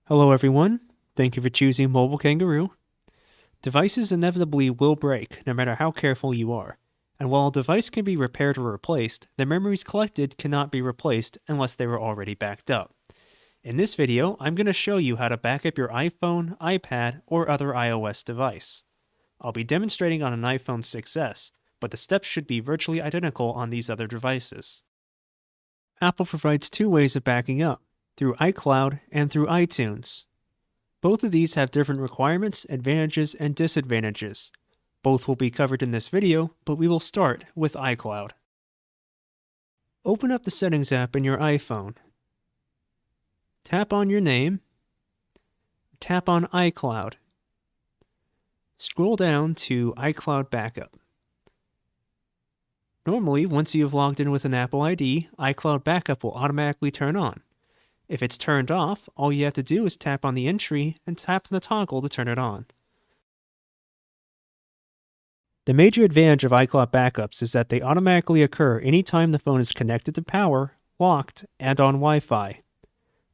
Hello everyone, thank you for choosing Mobile Kangaroo. Devices inevitably will break, no matter how careful you are. And while a device can be repaired or replaced, the memories collected cannot be replaced unless they were already backed up. In this video, I'm going to show you how to back up your iPhone, iPad, or other iOS device. I'll be demonstrating on an iPhone 6s, but the steps should be virtually identical on these other devices. Apple provides two ways of backing up, through iCloud and through iTunes. Both of these have different requirements, advantages, and disadvantages. Both will be covered in this video, but we will start with iCloud. Open up the Settings app in your iPhone. Tap on your name. Tap on iCloud. Scroll down to iCloud Backup. Normally, once you have logged in with an Apple ID, iCloud Backup will automatically turn on. If it's turned off, all you have to do is tap on the entry and tap on the toggle to turn it on. The major advantage of iCloud backups is that they automatically occur anytime the phone is connected to power, locked, and on Wi-Fi.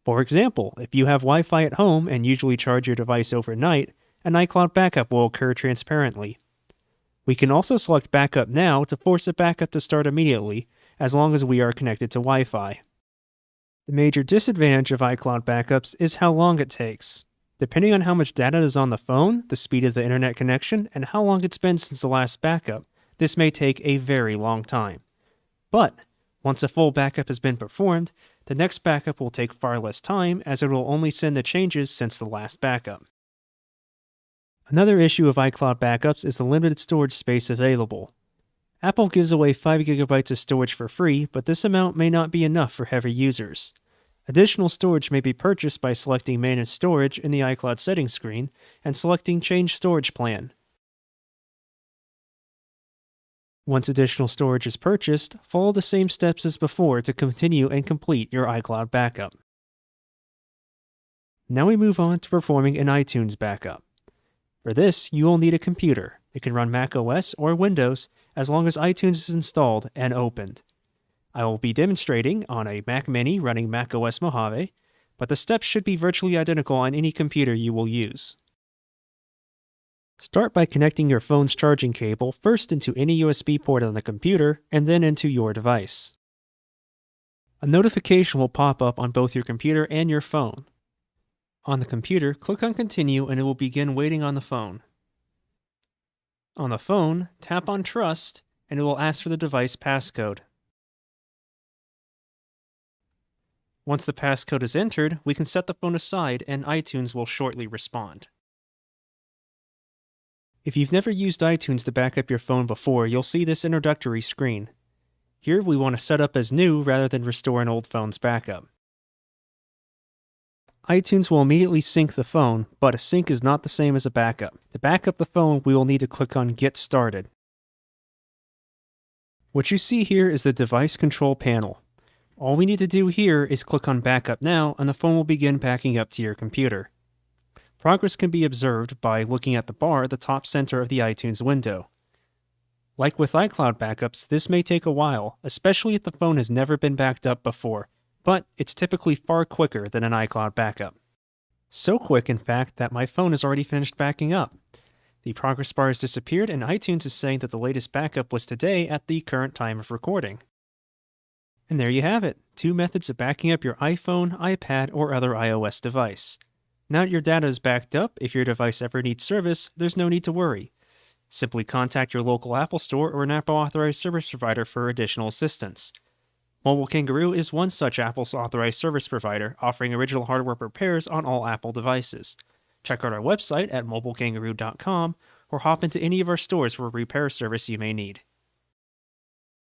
For example, if you have Wi-Fi at home and usually charge your device overnight, an iCloud backup will occur transparently. We can also select Backup Now to force a backup to start immediately, as long as we are connected to Wi-Fi. The major disadvantage of iCloud backups is how long it takes. Depending on how much data is on the phone, the speed of the internet connection, and how long it's been since the last backup, this may take a very long time. But, once a full backup has been performed, the next backup will take far less time as it will only send the changes since the last backup. Another issue of iCloud backups is the limited storage space available. Apple gives away 5 GB of storage for free, but this amount may not be enough for heavy users. Additional storage may be purchased by selecting Manage Storage in the iCloud settings screen and selecting Change Storage Plan. Once additional storage is purchased, follow the same steps as before to continue and complete your iCloud backup. Now we move on to performing an iTunes backup. For this, you will need a computer. It can run macOS or Windows as long as iTunes is installed and opened. I will be demonstrating on a Mac Mini running macOS Mojave, but the steps should be virtually identical on any computer you will use. Start by connecting your phone's charging cable first into any USB port on the computer and then into your device. A notification will pop up on both your computer and your phone. On the computer, click on Continue and it will begin waiting on the phone. On the phone, tap on Trust and it will ask for the device passcode. Once the passcode is entered, we can set the phone aside and iTunes will shortly respond. If you've never used iTunes to back up your phone before, you'll see this introductory screen. Here we want to set up as new rather than restore an old phone's backup. iTunes will immediately sync the phone, but a sync is not the same as a backup. To back up the phone, we will need to click on Get Started. What you see here is the device control panel. All we need to do here is click on Backup Now and the phone will begin backing up to your computer. Progress can be observed by looking at the bar at the top center of the iTunes window. Like with iCloud backups, this may take a while, especially if the phone has never been backed up before, but it's typically far quicker than an iCloud backup. So quick, in fact, that my phone has already finished backing up. The progress bar has disappeared and iTunes is saying that the latest backup was today at the current time of recording. And there you have it, 2 methods of backing up your iPhone, iPad, or other iOS device. Now that your data is backed up, if your device ever needs service, there's no need to worry. Simply contact your local Apple store or an Apple authorized service provider for additional assistance. Mobile Kangaroo is one such Apple's authorized service provider, offering original hardware repairs on all Apple devices. Check out our website at mobilekangaroo.com or hop into any of our stores for repair service you may need.